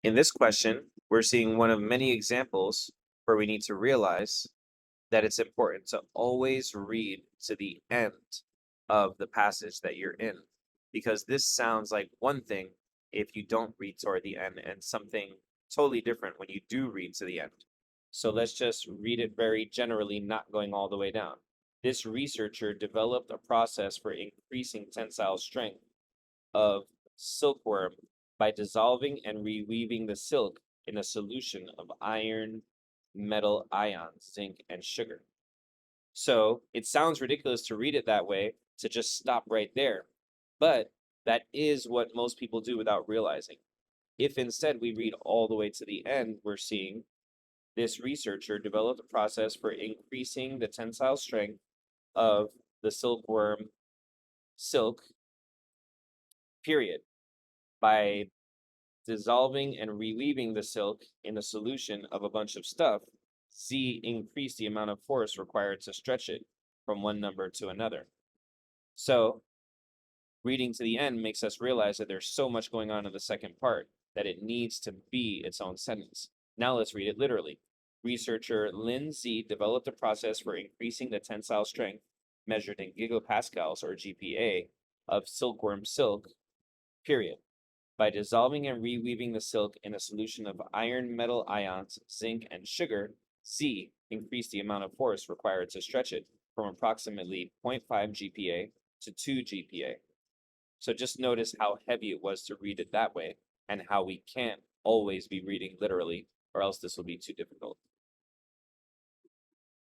In this question, we're seeing one of many examples where we need to realize that it's important to always read to the end of the passage that you're in, because this sounds like one thing if you don't read toward the end, and something totally different when you do read to the end. So let's just read it very generally, not going all the way down. This researcher developed a process for increasing tensile strength of silkworm by dissolving and reweaving the silk in a solution of iron, metal ions, zinc, and sugar. So it sounds ridiculous to read it that way, to just stop right there. But that is what most people do without realizing. If instead we read all the way to the end, we're seeing this researcher developed a process for increasing the tensile strength of the silkworm silk, period, by dissolving and reweaving the silk in a solution of a bunch of stuff. Z increased the amount of force required to stretch it from one number to another. So reading to the end makes us realize that there's so much going on in the second part that it needs to be its own sentence. Now let's read it literally. Researcher Lin Zhi developed a process for increasing the tensile strength, measured in gigapascals or GPa, of silkworm silk, period, by dissolving and reweaving the silk in a solution of iron, metal ions, zinc, and sugar. Z increased the amount of force required to stretch it from approximately 0.5 GPa to 2 GPa. So just notice how heavy it was to read it that way, and how we can't always be reading literally, or else this will be too difficult.